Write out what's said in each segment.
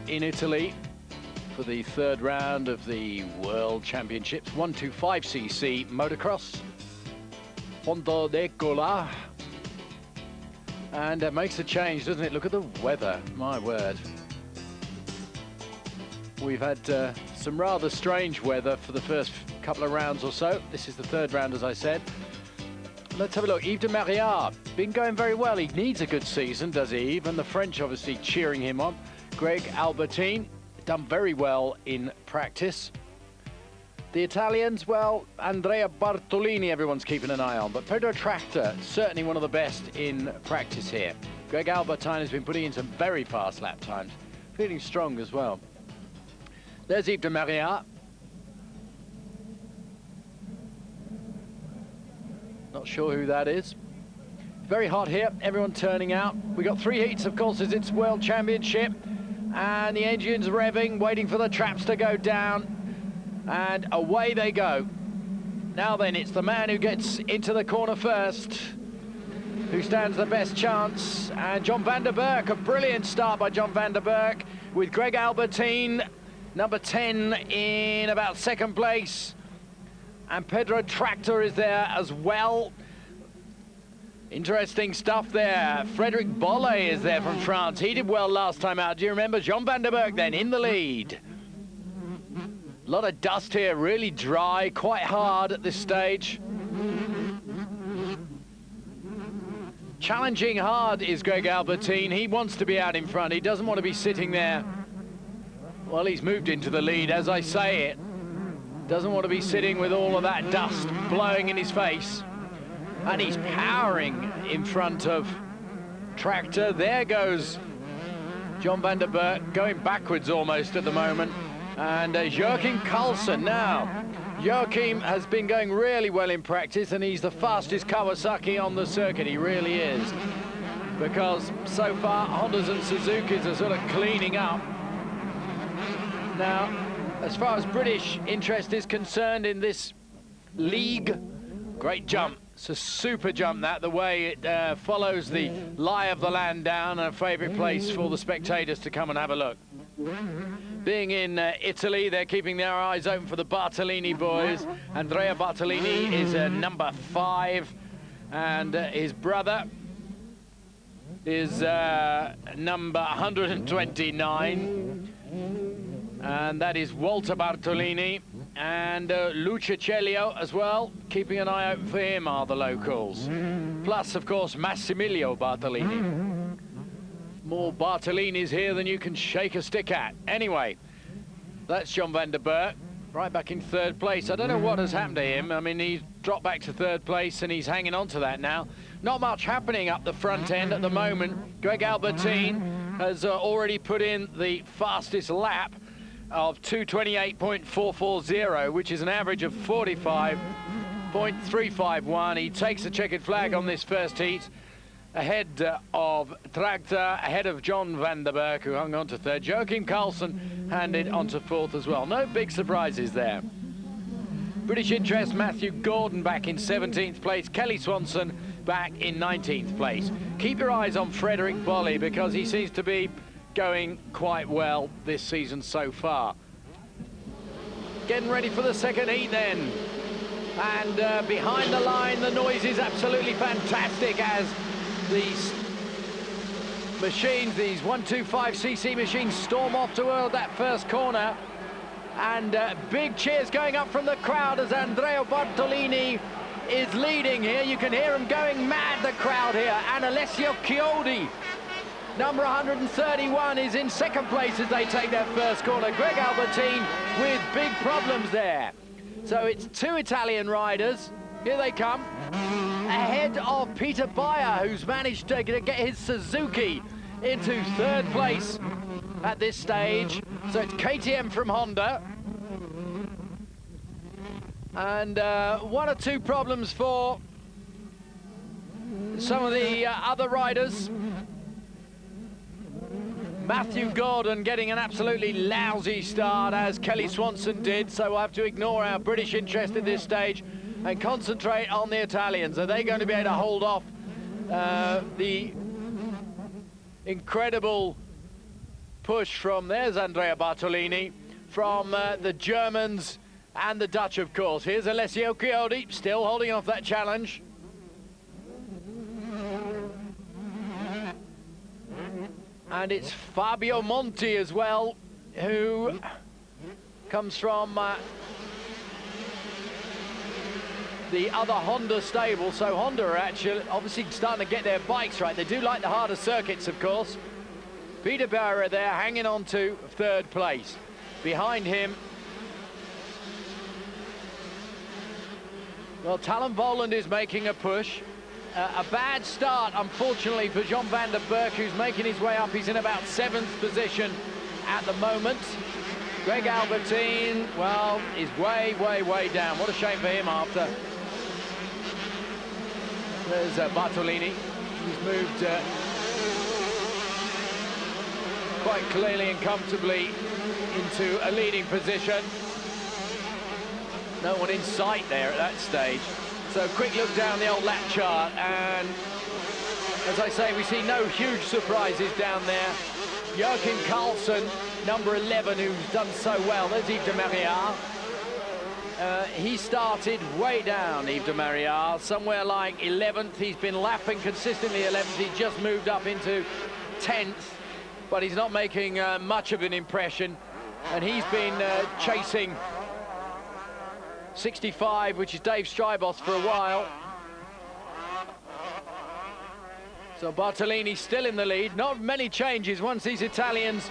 in Italy for the third round of the World Championships, 125cc motocross. Ponto d'Ecola. And it makes a change, doesn't it? Look at the weather, my word. We've had some rather strange weather for the first couple of rounds or so. This is the third round, as I said. Let's have a look. Yves de Maria, been going very well. He needs a good season, does he, Yves? And the French obviously cheering him on. Greg Albertine, done very well in practice. The Italians, well, Andrea Bartolini, everyone's keeping an eye on. But Pedro Tractor, certainly one of the best in practice here. Greg Albertine has been putting in some very fast lap times. Feeling strong as well. There's Yves de Maria. Not sure who that is. Very hot here, everyone turning out. We got 3 heats, of course, as it's World Championship. And the engine's revving, waiting for the traps to go down. And away they go. Now then, it's the man who gets into the corner first who stands the best chance. And John van der Berg, a brilliant start by John van der Berg, with Greg Albertine, number 10, in about second place. And Pedro Tractor is there as well. Interesting stuff there. Frédéric Bolle is there from France. He did well last time out. Do you remember? John van der Berg then in the lead. A lot of dust here, really dry, quite hard at this stage. Challenging hard is Greg Albertine. He wants to be out in front. He doesn't want to be sitting there. Well, he's moved into the lead, as I say it. Doesn't want to be sitting with all of that dust blowing in his face. And he's powering in front of Tractor. There goes John van der Berg, going backwards almost at the moment. And Joachim Karlsson now. Joachim has been going really well in practice, and he's the fastest Kawasaki on the circuit. He really is. Because so far, Hondas and Suzukis are sort of cleaning up. Now, as far as British interest is concerned in this league, great jump. It's a super jump, that, the way it follows the lie of the land down, and a favourite place for the spectators to come and have a look. Being in Italy, they're keeping their eyes open for the Bartolini boys. Andrea Bartolini is number 5, and his brother is number 129. And that is Walter Bartolini, and Lucicelio as well. Keeping an eye open for him are the locals. Plus, of course, Massimilio Bartolini. More Bartolinis here than you can shake a stick at. Anyway, that's John van der Berg, right back in third place. I don't know what has happened to him. I mean, he's dropped back to third place, and he's hanging on to that now. Not much happening up the front end at the moment. Greg Albertine has already put in the fastest lap of 2:28.440, which is an average of 45.351. He takes the checkered flag on this first heat, ahead of Tractor, ahead of John van der Berg, who hung on to third. Joachim Karlsson handed on to fourth as well. No big surprises there. British interest, Matthew Gordon back in 17th place, Kelly Swanson back in 19th place. Keep your eyes on Frédéric Bolle, because he seems to be going quite well this season so far. Getting ready for the second heat then. And behind the line, the noise is absolutely fantastic as these machines, these 125cc machines, storm off toward that first corner. And big cheers going up from the crowd as Andrea Bartolini is leading here. You can hear him going mad, the crowd here. And Alessio Chiodi, number 131, is in second place as they take their first corner. Greg Albertine with big problems there. So it's 2 Italian riders. Here they come. Ahead of Peter Bayer, who's managed to get his Suzuki into third place at this stage. So it's KTM from Honda. And 1 or 2 problems for some of the other riders. Matthew Gordon getting an absolutely lousy start, as Kelly Swanson did, so we'll have to ignore our British interest at this stage and concentrate on the Italians. Are they going to be able to hold off the incredible push from, there's Andrea Bartolini, from the Germans and the Dutch, of course. Here's Alessio Chiodi, still holding off that challenge. And it's Fabio Monti as well, who comes from the other Honda stable. So Honda are actually obviously starting to get their bikes right. They do like the harder circuits, of course. Peter Barra there hanging on to third place. Behind him, well, Talon Voland is making a push. A bad start, unfortunately, for John van der Berg, who's making his way up. He's in about 7th position at the moment. Greg Albertine, well, is way, way, way down. What a shame for him after. There's Bartolini. He's moved quite clearly and comfortably into a leading position. No one in sight there at that stage. So quick look down the old lap chart, and as I say, we see no huge surprises down there. Joachim Karlsson, number 11, who's done so well. There's Yves de Maria. He started way down, Yves de Maria, somewhere like 11th. He's been lapping consistently 11th. He's just moved up into 10th, but he's not making much of an impression. And he's been chasing 65, which is Dave Strybos, for a while. So Bartolini still in the lead. Not many changes once these Italians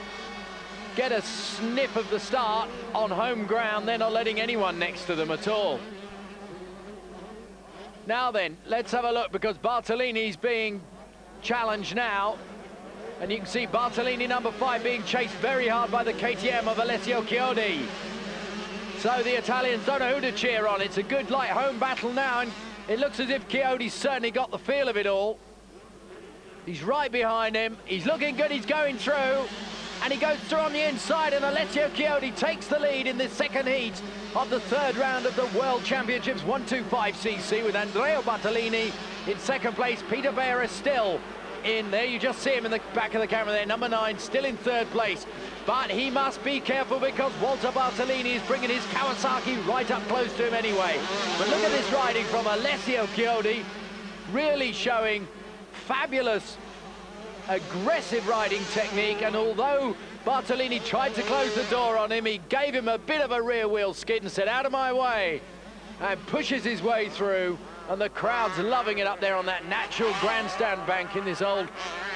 get a sniff of the start on home ground. They're not letting anyone next to them at all. Now then, let's have a look, because Bartolini's being challenged now. And you can see Bartolini, number 5, being chased very hard by the KTM of Alessio Chiodi. So the Italians don't know who to cheer on. It's a good light home battle now, and it looks as if Chiodi's certainly got the feel of it all. He's right behind him. He's looking good. He's going through, and he goes through on the inside, and Alessio Chiodi takes the lead in this second heat of the third round of the World Championships 125cc, with Andrea Bartolini in second place. Peter Bear is still in there. You just see him in the back of the camera there, number 9, still in third place. But he must be careful, because Walter Bartolini is bringing his Kawasaki right up close to him anyway. But look at this riding from Alessio Chiodi, really showing fabulous, aggressive riding technique. And although Bartolini tried to close the door on him, he gave him a bit of a rear wheel skid and said, "Out of my way," and pushes his way through. And the crowd's loving it up there on that natural grandstand bank in this old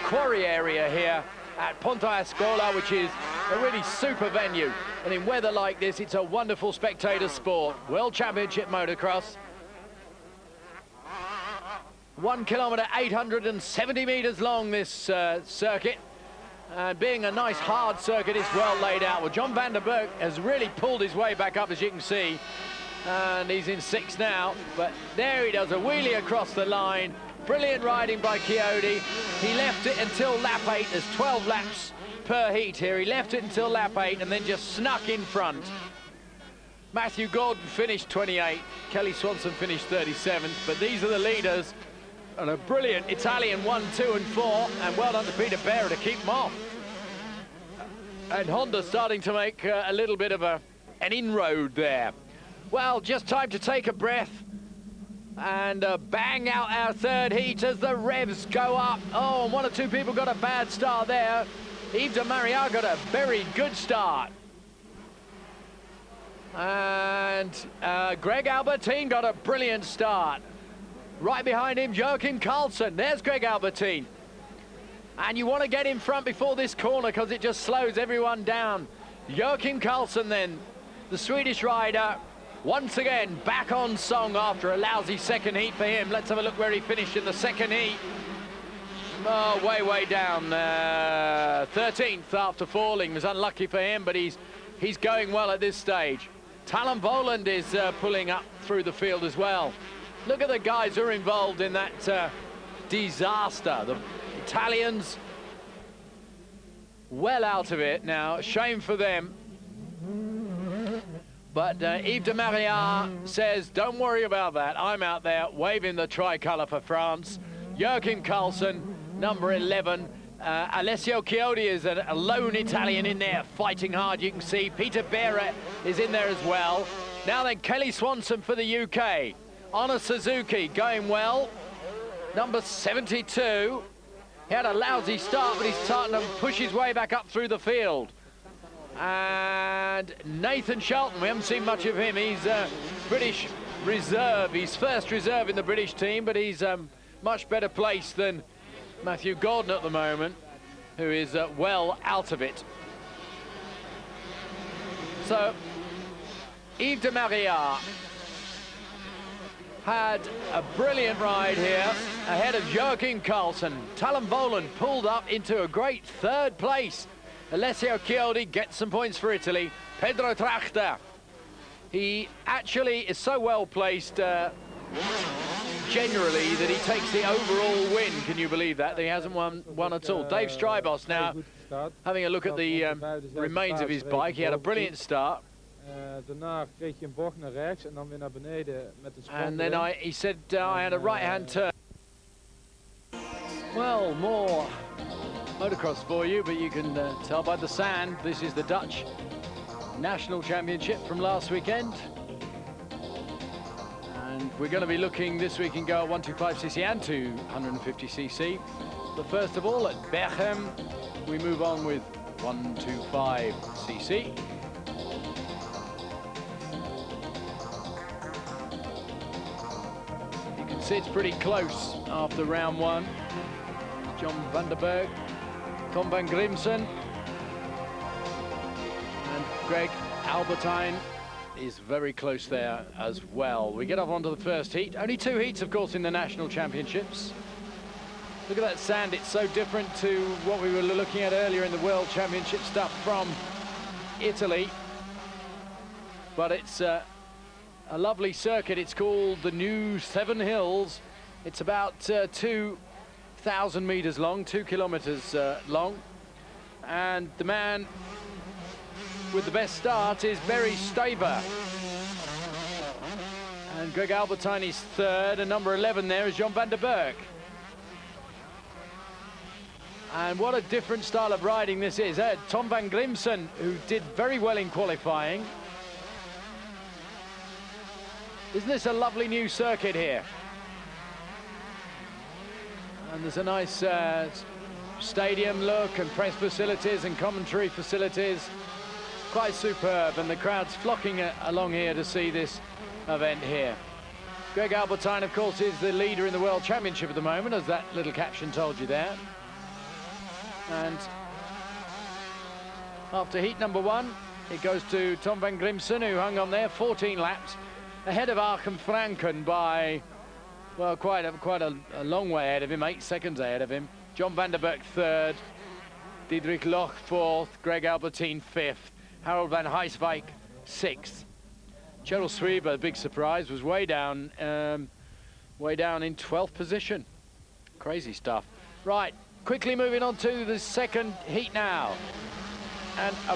quarry area here at Ponte a Scola, which is a really super venue. And in weather like this, it's a wonderful spectator sport. World Championship motocross. 1 kilometre, 870 metres long, this circuit. And being a nice hard circuit, it's well laid out. Well, John van der Berg has really pulled his way back up, as you can see. And he's in 6th now, but there he does a wheelie across the line. Brilliant riding by Chiodi. He left it until lap 8. There's 12 laps per heat here. He left it until lap 8 and then just snuck in front. Matthew Gordon finished 28. Kelly Swanson finished 37th, but these are the leaders. And a brilliant Italian 1, 2 and 4, and well done to Peter Bear to keep them off. And Honda starting to make a little bit of an inroad there. Well, just time to take a breath and bang out our third heat as the revs go up. Oh, and 1 or 2 people got a bad start there. Yves de Maria got a very good start. And Greg Albertine got a brilliant start. Right behind him, Joachim Karlsson. There's Greg Albertine. And you want to get in front before this corner, because it just slows everyone down. Joachim Karlsson then, the Swedish rider, once again back on song after a lousy second heat for him. Let's have a look where he finished in the second heat. Oh, way down. 13th after falling. It was unlucky for him, but he's going well at this stage. Talon Voland is pulling up through the field as well. Look at the guys who are involved in that disaster. The Italians well out of it now. Shame for them. But Yves de Maria says, don't worry about that. I'm out there waving the tricolour for France. Joachim Karlsson, number 11, Alessio Chiodi is a lone Italian in there, fighting hard, you can see. Peter Bera is in there as well. Now then, Kelly Swanson for the UK. Honor Suzuki going well. Number 72. He had a lousy start, but he's starting to push his way back up through the field. And Nathan Shelton, we haven't seen much of him. He's British reserve. He's first reserve in the British team, but he's much better placed than Matthew Gordon at the moment, who is well out of it. So, Yves de Maria had a brilliant ride here ahead of Joachim Karlsson. Talon Boland pulled up into a great third place. Alessio Chiodi gets some points for Italy. Pedro Trachta, he actually is so well placed generally that he takes the overall win. Can you believe that? He hasn't won at all. Dave Strybos now having a look at the remains of his bike. He had a brilliant start. And then he said I had a right-hand turn. Well, more motocross for you, but you can tell by the sand, this is the Dutch National Championship from last weekend. And we're going to be looking this week and go at 125cc and 250cc. But first of all, at Berchem, we move on with 125cc. You can see it's pretty close after round one. John van der Berg, Tom van Grimsen, and Greg Albertine is very close there as well. We get off onto the first heat. Only 2 heats, of course, in the national championships. Look at that sand. It's so different to what we were looking at earlier in the World Championship stuff from Italy. But it's a lovely circuit. It's called the New Seven Hills. It's about 2,000 meters long, 2 kilometers long. And the man with the best start is Barry Staver. And Greg Albertine is third, and number 11 there is John van der Berg. And what a different style of riding this is. Tom van Grimsen, who did very well in qualifying. Isn't this a lovely new circuit here? And there's a nice stadium look and press facilities and commentary facilities. Quite superb, and the crowd's flocking along here to see this event here. Greg Albertine, of course, is the leader in the World Championship at the moment, as that little caption told you there. And after heat number 1, it goes to Tom van Grimsen, who hung on there 14 laps, ahead of Arkham Franken by, well, quite a long way ahead of him, 8 seconds ahead of him. John van der Berg third, Diederik Loch fourth, Greg Albertine fifth, Harold van Heijswijk sixth. Cheryl Sweeber, big surprise, was way down in 12th position. Crazy stuff. Right, quickly moving on to the second heat now. And a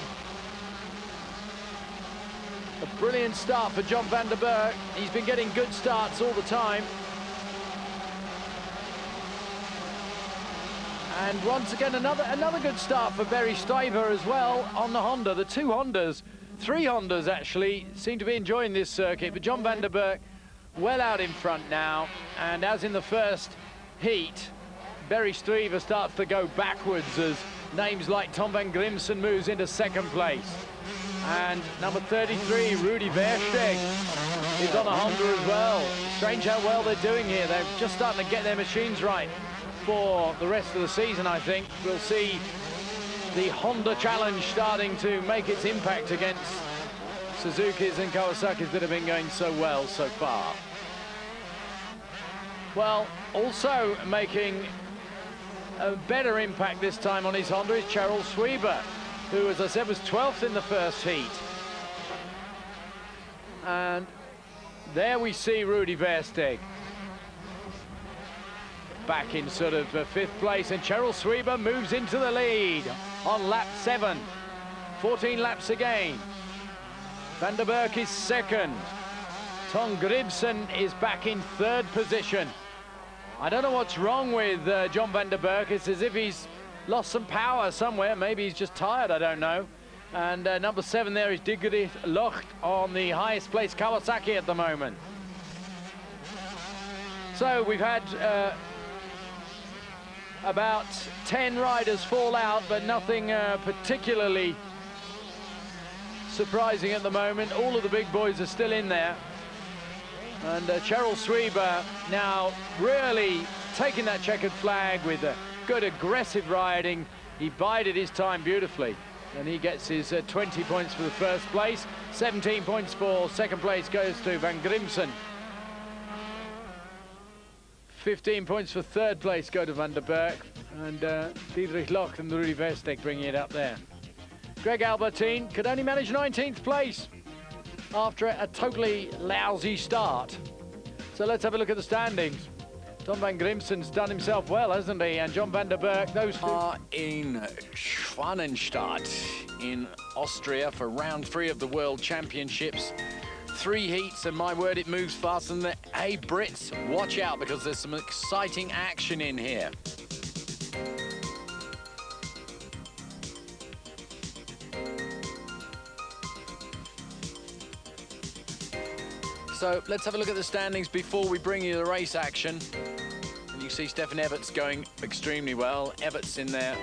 brilliant start for John van der Berg. He's been getting good starts all the time. And once again, another good start for Barry Staver as well on the Honda. The 2 Hondas, 3 Hondas actually, seem to be enjoying this circuit. But John van der Berg well out in front now. And as in the first heat, Barry Staver starts to go backwards as names like Tom van Grimsen moves into second place. And number 33, Rudy Versteeg, is on a Honda as well. Strange how well they're doing here. They're just starting to get their machines right for the rest of the season, I think. We'll see the Honda Challenge starting to make its impact against Suzuki's and Kawasaki's that have been going so well so far. Well, also making a better impact this time on his Honda is Cheryl Sweeber, who, as I said, was 12th in the first heat. And there we see Rudy Versteeg back in sort of 5th place, and Cheryl Sweeber moves into the lead on lap 7. 14 laps again. Van der Berg is second. Tom Grimsen is back in 3rd position. I don't know what's wrong with John van der Berg. It's as if he's lost some power somewhere. Maybe he's just tired, I don't know. And number 7 there is Dietrich Locht on the highest place Kawasaki at the moment. So we've had about 10 riders fall out, but nothing particularly surprising at the moment. All of the big boys are still in there. And Cheryl Sweeber now really taking that checkered flag with good aggressive riding. He bided his time beautifully. And he gets his 20 points for the first place. 17 points for second place goes to Van Grimsen. 15 points for third place go to Van der Berg. And Dietrich Locht and Rudy Vestek bringing it up there. Greg Albertine could only manage 19th place after a totally lousy start. So let's have a look at the standings. Tom Van Grimsen's done himself well, hasn't he? And John Van der Berg, those two are in Schwanenstadt in Austria for round 3 of the World Championships. 3 heats, and my word, it moves faster than hey, Brits, watch out, because there's some exciting action in here. So let's have a look at the standings before we bring you the race action. And you see Stefan Everts going extremely well. Everts in there,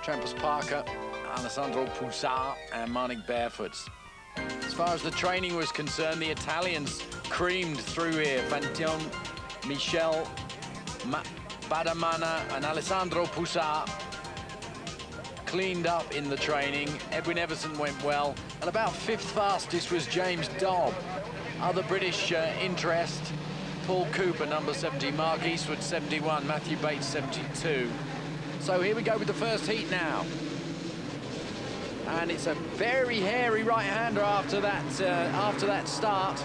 Trampus Parker, Alessandro Poussard and Marnik Barefoots. As far as the training was concerned, the Italians creamed through here. Fantion, Michel, Badamana and Alessandro Poussard cleaned up in the training. Edwin Everson went well. And about 5th fastest was James Dobb. Other British interest, Paul Cooper, number 70, Mark Eastwood, 71, Matthew Bates, 72. So here we go with the first heat now. And it's a very hairy right-hander after that start.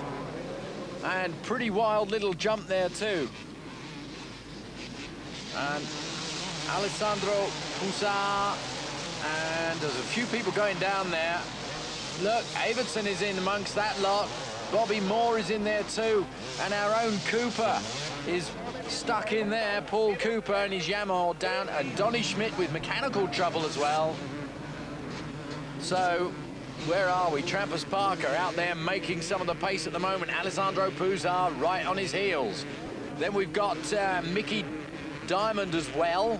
And pretty wild little jump there too. And Alessandro Poussard, and there's a few people going down there. Look, Evertson is in amongst that lot. Bobby Moore is in there too, and our own Cooper is stuck in there. Paul Cooper and his Yamaha down, and Donny Schmidt with mechanical trouble as well. So, where are we? Trampus Parker out there making some of the pace at the moment. Alessandro Poussard right on his heels. Then we've got Mickey Diamond as well,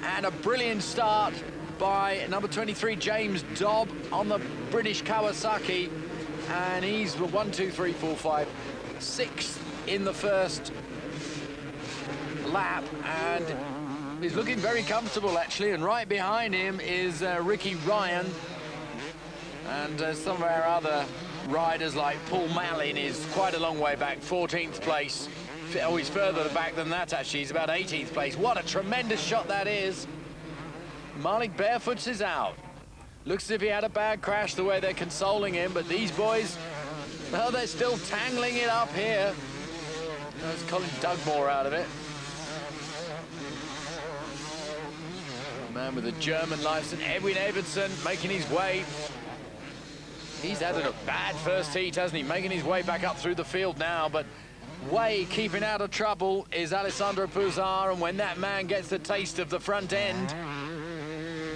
and a brilliant start by number 23, James Dobb, on the British Kawasaki. And he's 1, 2, 3, 4, 5, 6th in the first lap, and he's looking very comfortable actually. And right behind him is Ricky Ryan, and some of our other riders like Paul Mallin is quite a long way back, 14th place. Oh, he's further back than that actually. He's about 18th place. What a tremendous shot that is. Marnik Barefoots is out. Looks as if he had a bad crash the way they're consoling him, but these boys, well, they're still tangling it up here. There's Colin Dugmore out of it. A man with a German license, Edwin Evertson, making his way. He's had a bad first heat, hasn't he? Making his way back up through the field now, but way keeping out of trouble is Alessandro Poussard, and when that man gets the taste of the front end,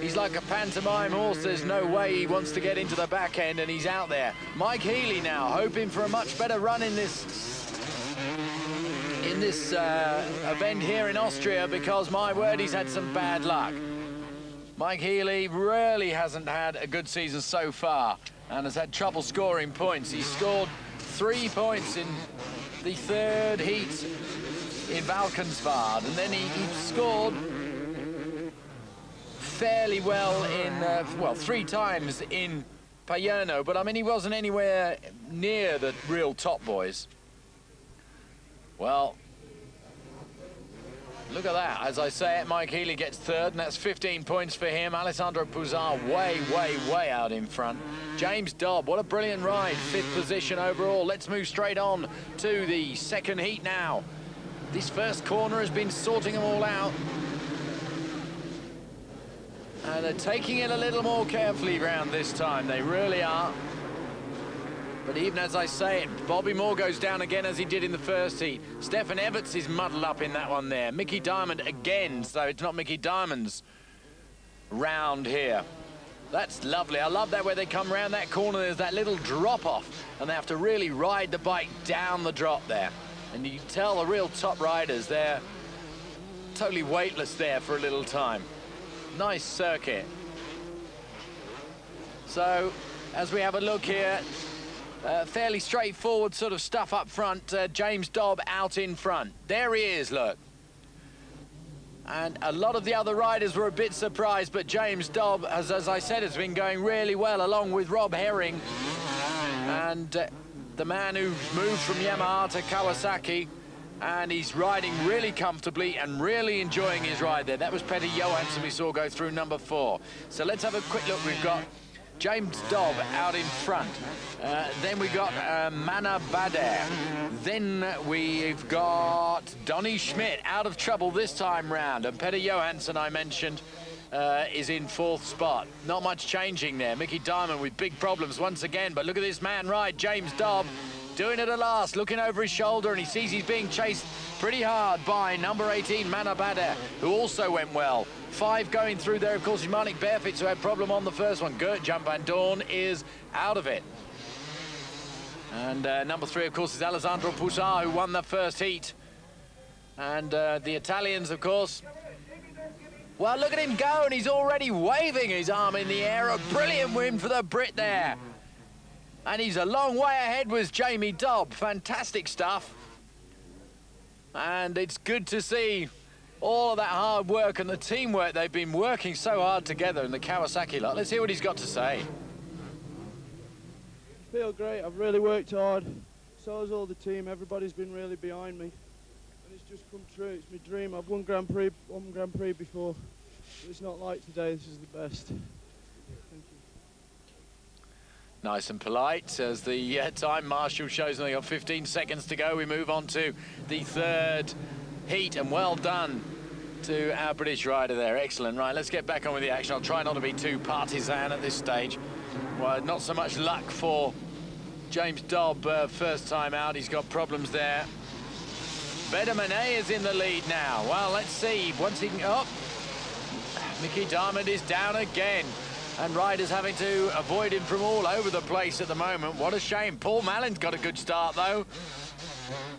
he's like a pantomime horse. There's no way he wants to get into the back end, and he's out there. Mike Healy now hoping for a much better run in this event here in Austria, because my word, he's had some bad luck. Mike Healy really hasn't had a good season so far and has had trouble scoring points. He scored 3 points in the 3rd heat in Valkenswaard, and then he scored fairly well in, well, 3 times in Payerno, but I mean, he wasn't anywhere near the real top boys. Well, look at that. As I say it, Mike Healy gets 3rd, and that's 15 points for him. Alessandro Poussard way, way, way out in front. James Dobb, what a brilliant ride. 5th position overall. Let's move straight on to the 2nd heat now. This first corner has been sorting them all out. And they're taking it a little more carefully round this time. They really are. But even as I say it, Bobby Moore goes down again as he did in the first heat. Stefan Everts is muddled up in that one there. Mickey Diamond again, so it's not Mickey Diamond's round here. That's lovely. I love that where they come around that corner, there's that little drop off and they have to really ride the bike down the drop there. And you can tell the real top riders, they're totally weightless there for a little time. Nice circuit. So as we have a look here, fairly straightforward sort of stuff up front. James Dobb out in front. There he is, look. And a lot of the other riders were a bit surprised, but James Dobb, as I said, has been going really well, along with Rob Herring. And the man who moved from Yamaha to Kawasaki, and he's riding really comfortably and really enjoying his ride there. That was Petter Johansson we saw go through number 4. So let's have a quick look. We've got James Dobb out in front. Then we got Mana Bader. Then we've got Donny Schmidt out of trouble this time round. And Petter Johansson, I mentioned, is in 4th spot. Not much changing there. Mickey Diamond with big problems once again. But look at this man ride, James Dobb, doing it at last, looking over his shoulder, and he sees he's being chased pretty hard by number 18, Mana Bader, who also went well. 5 going through there, of course, is Marnik Barefits, who had problem on the first one. Gert-Jan van Doorn is out of it. And number 3, of course, is Alessandro Pusar, who won the first heat. And the Italians, of course. Well, look at him go, and he's already waving his arm in the air. A brilliant win for the Brit there. And he's a long way ahead with Jamie Dobb. Fantastic stuff. And it's good to see all of that hard work and the teamwork. They've been working so hard together in the Kawasaki lot. Let's hear what he's got to say. I feel great. I've really worked hard. So has all the team. Everybody's been really behind me. And it's just come true. It's my dream. I've won Grand Prix before. But it's not like today. This is the best. Thank you. Nice and polite as the time marshal shows they got 15 seconds to go. We move on to the 3rd heat, and well done to our British rider there. Excellent. Right, let's get back on with the action. I'll try not to be too partisan at this stage. Well, not so much luck for James Dobb first time out. He's got problems there. Bedamane is in the lead now. Well, let's see. Once he can... Oh, Mickey Diamond is down again. And riders having to avoid him from all over the place at the moment. What a shame. Paul Mallin's got a good start, though.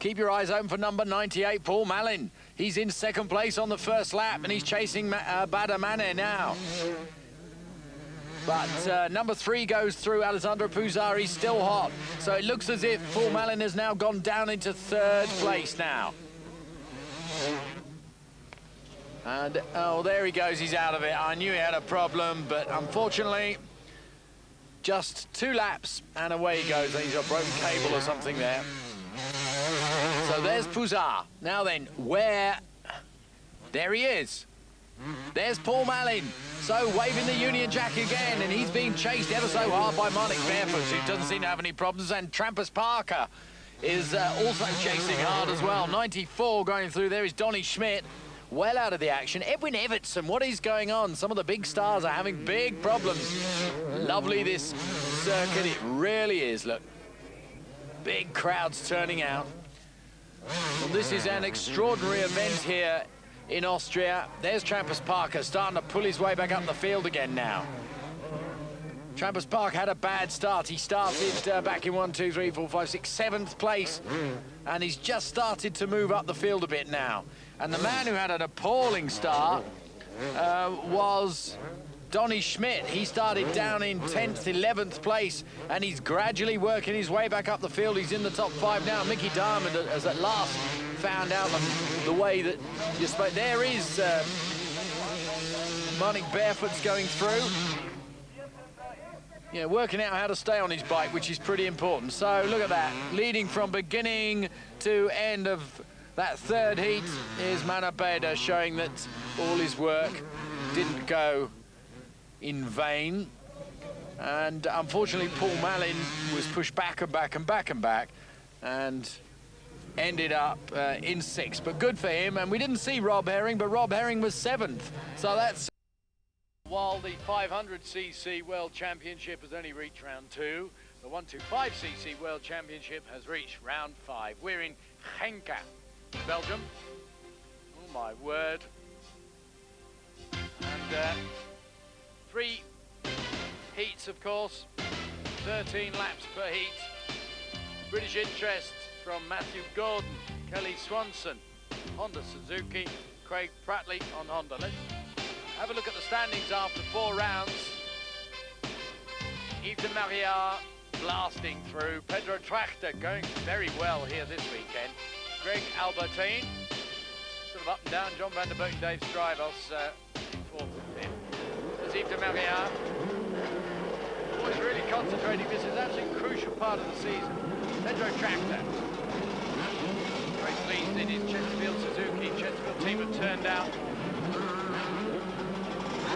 Keep your eyes open for number 98, Paul Mallin. He's in 2nd place on the first lap, and he's chasing Badamane now. But number 3 goes through. Alessandro Pusar, he's still hot. So it looks as if Paul Mallin has now gone down into 3rd place now. And, oh, there he goes, he's out of it. I knew he had a problem, but unfortunately, just 2 laps, and away he goes. He's got a broken cable or something there. So there's Pusar. Now then, where... There he is. There's Paul Mallin. So waving the Union Jack again, and he's being chased ever so hard by Marnik Barefoots, who doesn't seem to have any problems, and Trampus Parker is also chasing hard as well. 94 going through there is Donny Schmidt. Well out of the action. Edwin Evertson, what is going on? Some of the big stars are having big problems. Lovely, this circuit. It really is, look. Big crowds turning out. Well, this is an extraordinary event here in Austria. There's Trampus Parker starting to pull his way back up the field again now. Trampus Parker had a bad start. He started back in 1, 2, 3, 4, 5, 6, 7th place. And he's just started to move up the field a bit now. And the man who had an appalling start was Donny Schmidt. He started down in 10th, 11th place, and he's gradually working his way back up the field. He's in the top 5 now. Mickey Diamond has at last found out the way that you're supposed... There is Marnik Barefoots going through. Yeah, working out how to stay on his bike, which is pretty important. So look at that, leading from beginning to end of that 3rd heat is Mana Bader, showing that all his work didn't go in vain. And unfortunately, Paul Mallin was pushed back and back and back and back and ended up in 6th. But good for him. And we didn't see Rob Herring, but Rob Herring was 7th. So that's... While the 500cc World Championship has only reached round 2, the 125cc World Championship has reached round 5. We're in Genk, Belgium. Oh my word. And 3 heats, of course, 13 laps per heat. British interest from Matthew Gordon, Kelly Swanson, Honda Suzuki, Craig Prattley on Honda. Let's have a look at the standings after 4 rounds. Yves de Maria blasting through. Pedro Trachter going very well here this weekend. Greg Albertine, sort of up and down. John van der Berg and Dave Strybos in 4th and 5th. There's Yves de Maria. Always really concentrating. This is actually a crucial part of the season. Pedro Trachter. Very pleased in his Chesterfield Suzuki. Chesterfield team have turned out.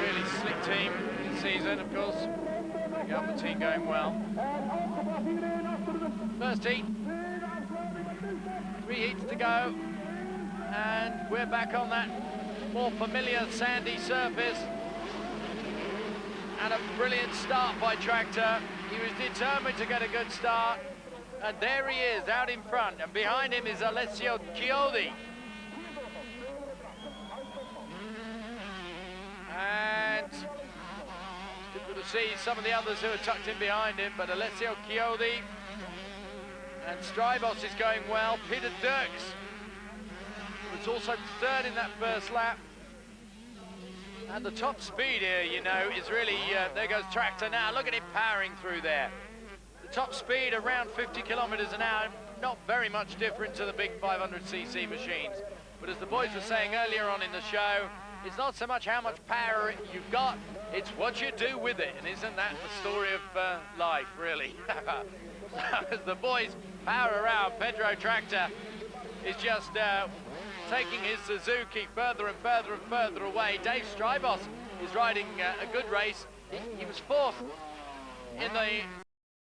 Really slick team this season, of course. Greg Albertine going well. First heat. 3 heats to go. And we're back on that more familiar sandy surface. And a brilliant start by Trachter. He was determined to get a good start. And there he is, out in front. And behind him is Alessio Chiodi. And difficult to see some of the others who are tucked in behind him, but Alessio Chiodi and Strybos is going well. Peter Dirks was also 3rd in that first lap. And the top speed here, you know, is really, there goes Trachter now. Look at him powering through there. The top speed around 50 kilometers an hour, not very much different to the big 500cc machines. But as the boys were saying earlier on in the show, it's not so much how much power you've got, it's what you do with it. And isn't that the story of life, really? As the boys power around, Pedro Trachter is just taking his Suzuki further and further and further away. Dave Strybos is riding a good race. He was 4th in the